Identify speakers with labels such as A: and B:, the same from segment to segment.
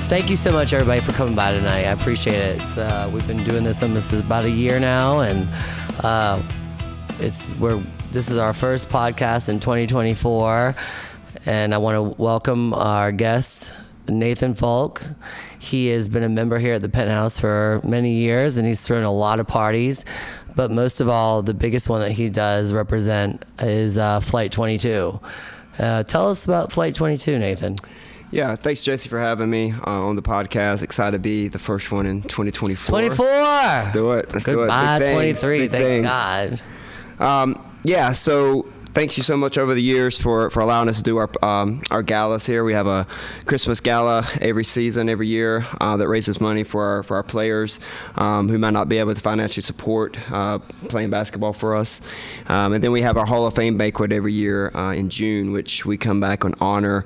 A: Thank you so much, everybody, for coming by tonight. I appreciate it. We've been doing this almost about a year now, and this is our first podcast in 2024, and I want to welcome our guest, Nathan Faulk. He has been a member here at the Penthouse for many years, and he's thrown a lot of parties. But most of all, the biggest one that he does represent is Flight 22. Tell us about Flight 22, Nathan.
B: Yeah, thanks, Jesse, for having me on the podcast. Excited to be the first one in 2024.
A: 24!
B: Let's do it.
A: Goodbye, 23. Thank God.
B: So thanks you so much over the years for allowing us to do our galas here. We have a Christmas gala every season, every year that raises money for our players who might not be able to financially support playing basketball for us. And then we have our Hall of Fame banquet every year in June, which we come back and honor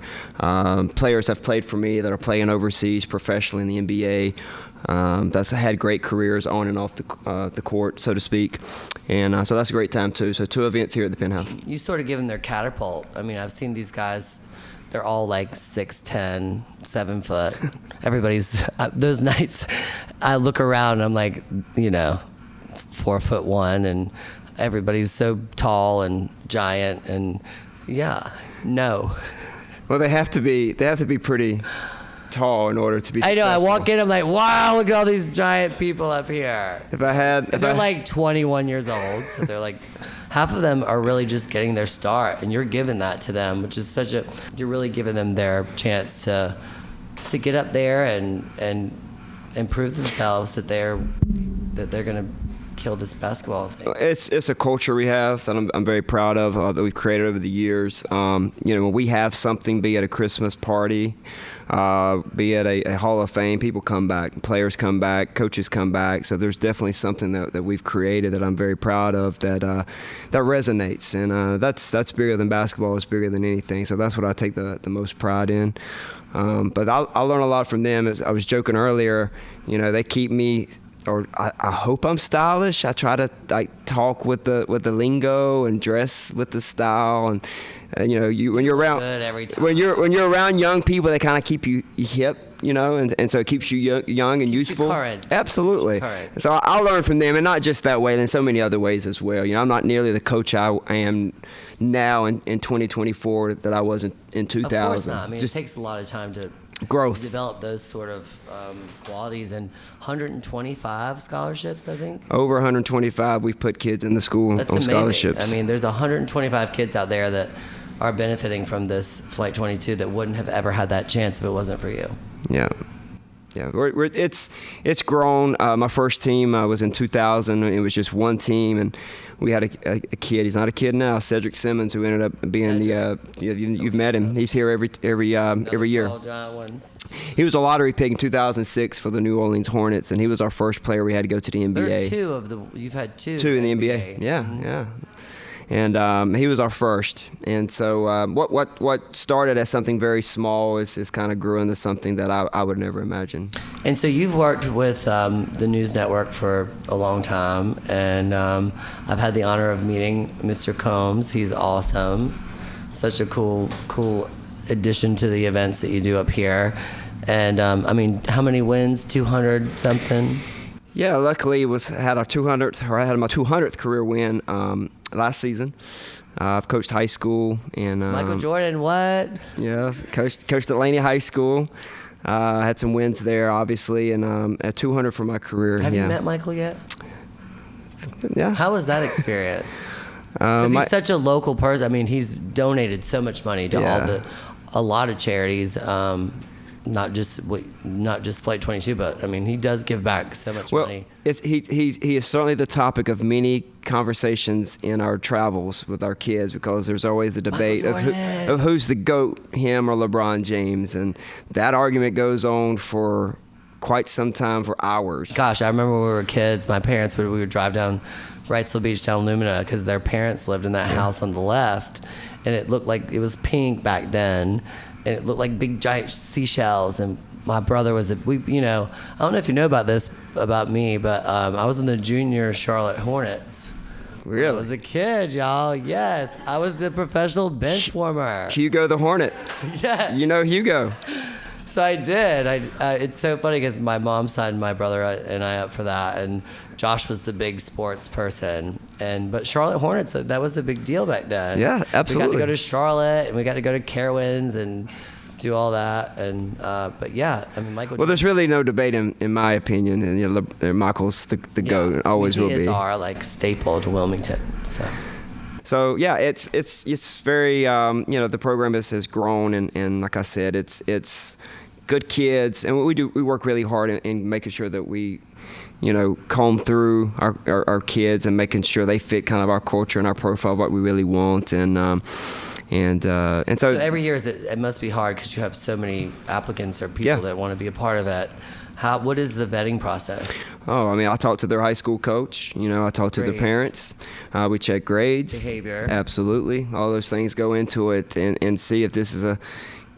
B: players that have played for me that are playing overseas professionally in the NBA. That's had great careers on and off the court, so to speak. And so that's a great time, too. So 2 events here at the Penthouse.
A: You sort of give them their catapult. I mean, I've seen these guys. They're all like 6'10", 7 foot. Everybody's, those nights, I look around and I'm like, 4'1", and everybody's so tall and giant. And no.
B: Well, they have to be pretty tall in order to be
A: successful. I know. I walk in, I'm like, wow, look at all these giant people up here. They're like 21 years old, so they're like, half of them are really just getting their start, and you're giving that to them, which is you're really giving them their chance to get up there and improve themselves, that they're gonna kill this basketball thing.
B: It's a culture we have that I'm very proud of that we've created over the years. When we have something, be it a Christmas party, be it a Hall of Fame, people come back, players come back, coaches come back. So there's definitely something that we've created that I'm very proud of that resonates, and that's bigger than basketball. It's bigger than anything. So that's what I take the most pride in. But I'll learn a lot from them. As I was joking earlier, they keep me. Or I hope I'm stylish. I try to talk with the lingo and dress with the style, and when you're around young people, they kind of keep you hip, and so it keeps you young and useful.
A: Current.
B: Absolutely.
A: Current.
B: So I'll learn from them, and not just that way, and in so many other ways as well. I'm not nearly the coach I am now in 2024 that I was in 2000.
A: Of course not. I mean, it takes a lot of time to
B: growth.
A: Develop those sort of qualities, and 125 scholarships, I think.
B: Over 125, we've put kids in the school
A: That's
B: on
A: amazing.
B: scholarships.
A: I mean, there's 125 kids out there that are benefiting from this Flight 22 that wouldn't have ever had that chance if it wasn't for you.
B: Yeah. It's grown. My first team was in 2000. It was just one team, and we had a kid. He's not a kid now, Cedric Simmons, who ended up being you've met him. He's here every year. He was a lottery pick in 2006 for the New Orleans Hornets, and he was our first player we had to go to the NBA.
A: You've had two
B: in the NBA. Yeah. And he was our first. And so what started as something very small is kind of grew into something that I would never imagine.
A: And so you've worked with the News Network for a long time, and I've had the honor of meeting Mr. Combs. He's awesome. Such a cool addition to the events that you do up here. And how many wins? 200 something?
B: Yeah, luckily I had my 200th career win last season. I've coached high school and
A: Michael Jordan, what?
B: Yeah, coached Atlanta High School. Had some wins there, obviously, and at 200 for my career.
A: Have you met Michael yet?
B: Yeah.
A: How was that experience? Because he's such a local person. I mean, he's donated so much money to a lot of charities. Not just Flight 22, but I mean, he does give back so much money.
B: He is certainly the topic of many conversations in our travels with our kids, because there's always a debate of who's the GOAT, him or LeBron James, and that argument goes on for quite some time, for hours.
A: Gosh, I remember when we were kids, my parents we would drive down Wrightsville Beach down Lumina, because their parents lived in that house on the left, and it looked like it was pink back then. And it looked like big giant seashells, and my brother was I don't know if you know about this about me, but I was in the junior Charlotte Hornets.
B: Really?
A: I was a kid, y'all. Yes, I was the professional bench warmer.
B: Hugo the Hornet.
A: Yeah.
B: You know Hugo.
A: So I did. It's so funny because my mom signed my brother and I up for that, and Josh was the big sports person. But Charlotte Hornets, that was a big deal back then.
B: Yeah, absolutely.
A: We got to go to Charlotte, and we got to go to Carowinds and do all that. And but yeah, I mean, Michael.
B: Well, there's really no debate in my opinion, and Michael's the GOAT, always will be. He
A: is our staple to Wilmington.
B: So yeah, it's very the program has grown, and like I said, it's good kids, and we work really hard in making sure that we comb through our kids and making sure they fit kind of our culture and our profile, what we really want, so
A: every year it must be hard because you have so many applicants or people that want to be a part of it. What is the vetting process?
B: Oh, I mean, I talk to their high school coach. I talk to the parents. We check grades.
A: Behavior.
B: Absolutely. All those things go into it and see if this is a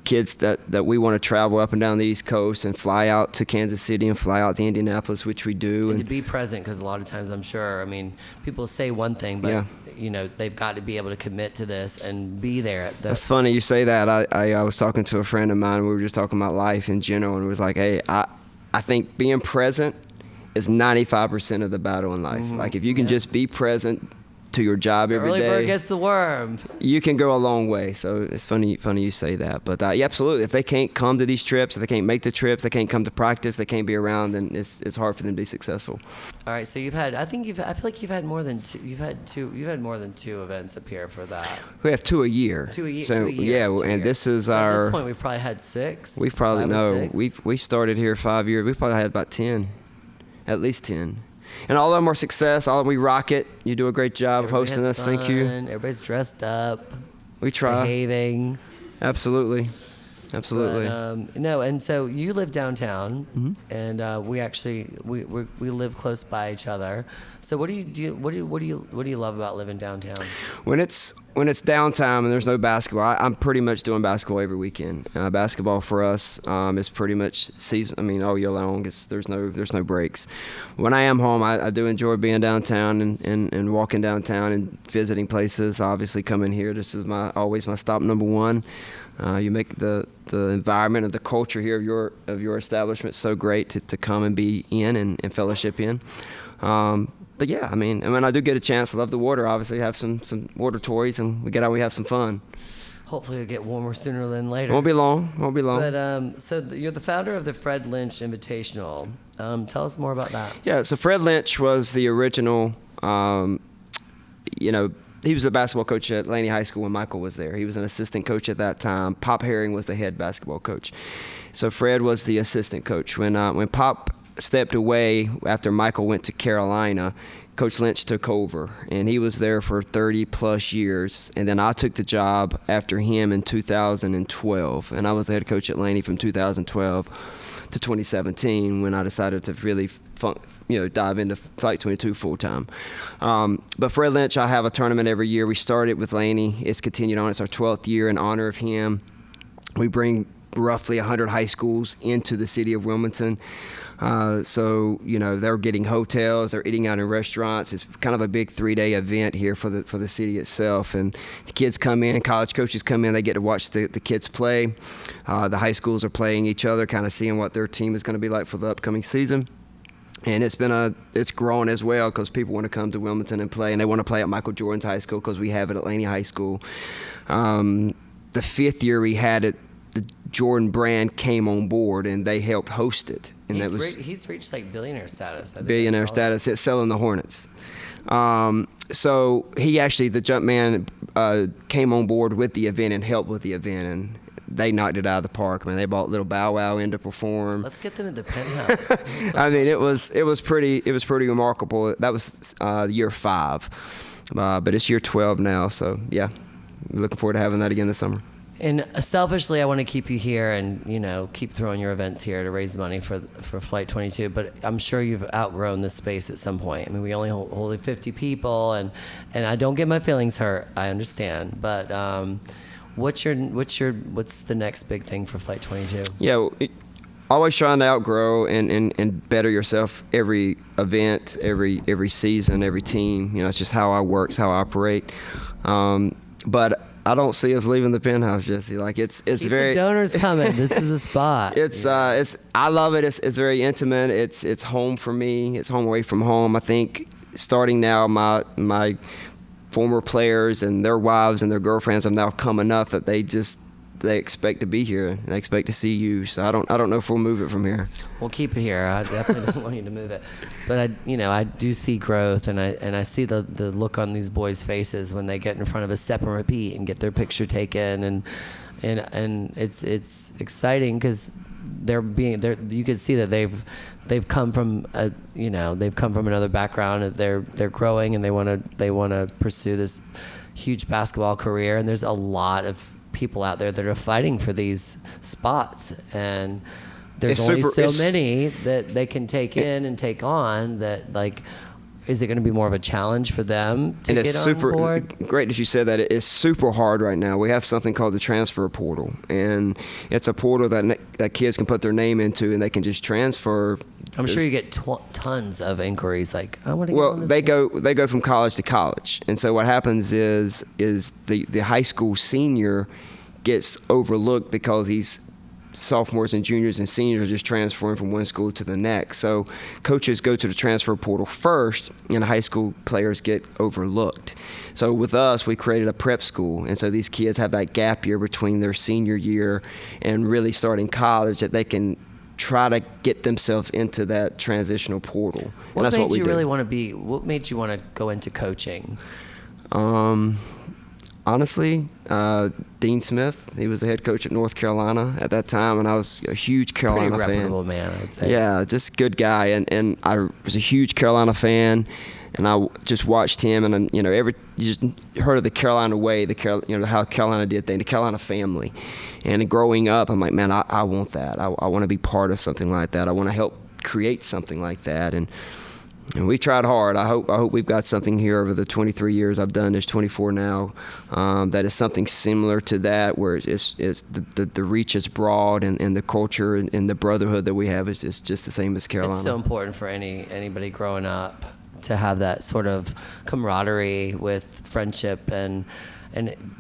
B: kids that we want to travel up and down the East Coast and fly out to Kansas City and fly out to Indianapolis, which we do.
A: And to be present, because a lot of times I'm sure, I mean, people say one thing, but they've got to be able to commit to this and be there.
B: That's funny you say that. I was talking to a friend of mine. We were just talking about life in general, and it was like, hey, I think being present is 95% of the battle in life. Mm-hmm. Like if you can just be present to your job every day.
A: Early bird gets the worm.
B: You can go a long way. So it's funny you say that. But yeah, absolutely. If they can't come to these trips, if they can't make the trips, they can't come to practice, they can't be around, then it's hard for them to be successful.
A: All right. So I feel like you've had more than two. You've had more than 2 events up here for that.
B: We have 2 a year.
A: 2 a year.
B: So
A: 2 a year.
B: Yeah, and this is
A: so
B: our.
A: At this point, we've probably had 6.
B: We've probably we started here 5 years. We've probably had about 10, at least 10. And all of them are success. We rock it. You do a great job of hosting us.
A: Fun.
B: Thank you.
A: Everybody's dressed up.
B: We try.
A: Behaving.
B: Absolutely. But,
A: and so you live downtown,
B: mm-hmm.
A: and we actually we live close by each other. So what do you do? What do you love about living downtown?
B: When it's downtime and there's no basketball, I'm pretty much doing basketball every weekend. Basketball for us is pretty much season. I mean, all year long. There's no breaks. When I am home, I do enjoy being downtown and walking downtown and visiting places. Obviously, coming here. This is always my stop number one. You make the environment of the culture here of your establishment so great to come and be in and fellowship in. But yeah, I mean, and when I do get a chance, I love the water. Obviously, have some water toys, and we get out, we have some fun.
A: Hopefully, it'll get warmer sooner than later.
B: Won't be long.
A: But so you're the founder of the Fred Lynch Invitational. Tell us more about that.
B: Yeah, so Fred Lynch was the original. He was the basketball coach at Laney High School when Michael was there. He was an assistant coach at that time. Pop Herring was the head basketball coach. So Fred was the assistant coach. When Pop stepped away after Michael went to Carolina, Coach Lynch took over, and he was there for 30-plus years. And then I took the job after him in 2012, and I was the head coach at Laney from 2012 to 2017 when I decided to really dive into Flight 22 full-time. But Fred Lynch, I have a tournament every year. We started with Laney. It's continued on. It's our 12th year in honor of him. We bring roughly 100 high schools into the city of Wilmington. So they're getting hotels, they're eating out in restaurants. It's kind of a big 3-day event here for the city itself. And the kids come in, college coaches come in, they get to watch the kids play. The high schools are playing each other, kind of seeing what their team is going to be like for the upcoming season. And it's grown as well because people want to come to Wilmington and play, and they want to play at Michael Jordan's high school because we have it at Laney High School. The 5th year we had it, the Jordan brand came on board and they helped host it. And
A: he's reached billionaire status.
B: Billionaire status. It's selling the Hornets. So he actually, the jump man, came on board with the event and helped with the event, and they knocked it out of the park. I mean, they brought Little Bow Wow in to perform.
A: Let's get them in the penthouse.
B: I mean, it was pretty remarkable. That was year 5, but it's year 12 now. So yeah, looking forward to having that again this summer.
A: And selfishly, I want to keep you here and, keep throwing your events here to raise money for Flight 22. But I'm sure you've outgrown this space at some point. I mean, we only hold 50 people, and I don't get my feelings hurt. I understand. But what's the next big thing for Flight 22?
B: Yeah, always trying to outgrow and better yourself every event, every season, every team. It's just how I work, it's how I operate. But I don't see us leaving the penthouse, Jesse. Like it's
A: Keep
B: very
A: the donors coming. This is a spot.
B: It's I love it. It's very intimate. It's home for me. It's home away from home. I think starting now, my former players and their wives and their girlfriends have now come enough that they expect to be here and they expect to see you. So I don't know if we'll move it from here.
A: We'll keep it here. I definitely don't want you to move it. But I do see growth, and I see the look on these boys' faces when they get in front of a step and repeat and get their picture taken, and it's exciting because you can see that they've come from another background. They're growing, and they want to pursue this huge basketball career. And there's a lot of people out there that are fighting for these spots, and there's only so many that they can take in and take on. That, like, is it going to be more of a challenge for them to get on board?
B: Great that you said that. It's super hard right now. We have something called the transfer portal, and it's a portal that kids can put their name into, and they can just transfer.
A: I'm sure you get tons of inquiries like, I want to get on this.
B: They go from college to college, and so what happens is the high school senior gets overlooked because these sophomores and juniors and seniors are just transferring from one school to the next. So coaches go to the transfer portal first, and the high school players get overlooked. So with us, we created a prep school, and so these kids have that gap year between their senior year and really starting college that they can try to get themselves into that transitional portal.
A: What made you really want to be? What made you want to go into coaching?
B: Honestly, Dean Smith. He was the head coach at North Carolina at that time, and I was a huge Carolina fan.
A: Pretty reputable man, I would say.
B: Yeah, just good guy, and I was a huge Carolina fan, and I just watched him, and you just heard of the Carolina way, how Carolina did things, the Carolina family, and growing up, I'm like, man, I want that. I want to be part of something like that. I want to help create something like that, and we tried hard. I hope we've got something here over the 23 years I've done. There's 24 now. That is something similar to that, where it's the reach is broad, and the culture and the brotherhood that we have is just the same as Carolina.
A: It's so important for anybody growing up to have that sort of camaraderie with friendship, and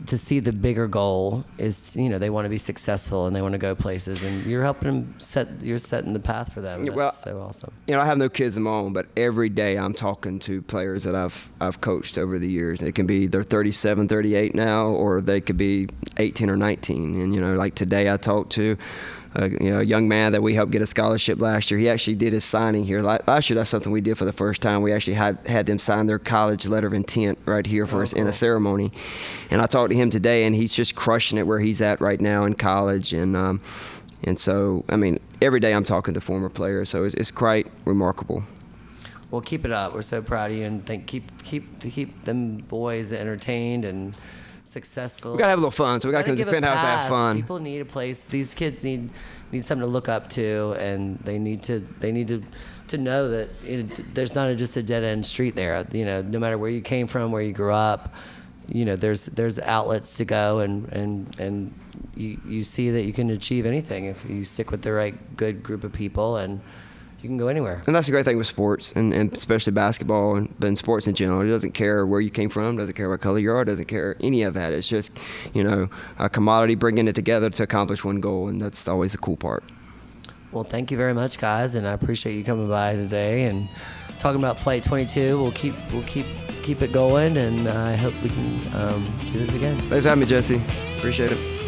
A: to see the bigger goal is, they want to be successful and they want to go places, and you're helping them you're setting the path for them. That's so awesome.
B: I have no kids of my own, but every day I'm talking to players that I've coached over the years. It can be they're 37, 38 now, or they could be 18 or 19. And like today I talked to a young man that we helped get a scholarship last year. He actually did his signing here. Last year, that's something we did for the first time. We actually had them sign their college letter of intent right here for us in a ceremony. And I talked to him today, and he's just crushing it where he's at right now in college. And so, every day I'm talking to former players, so it's quite remarkable.
A: Well, keep it up. We're so proud of you, and keep them boys entertained and successful.
B: We gotta have a little fun, so we gotta come to the penthouse to have fun.
A: People need a place. These kids need something to look up to, and they need to know that there's not just a dead end street there. No matter where you came from, where you grew up, there's outlets to go, and you see that you can achieve anything if you stick with the right good group of people, and you can go anywhere. And
B: that's the great thing with sports, and especially basketball, but in sports in general. It doesn't care where you came from, doesn't care what color you are, doesn't care any of that. It's just, a commodity bringing it together to accomplish one goal, and that's always the cool part.
A: Well, thank you very much, guys, and I appreciate you coming by today and talking about Flight 22. We'll keep it going, and I hope we can do this again.
B: Thanks for having me, Jesse. Appreciate it.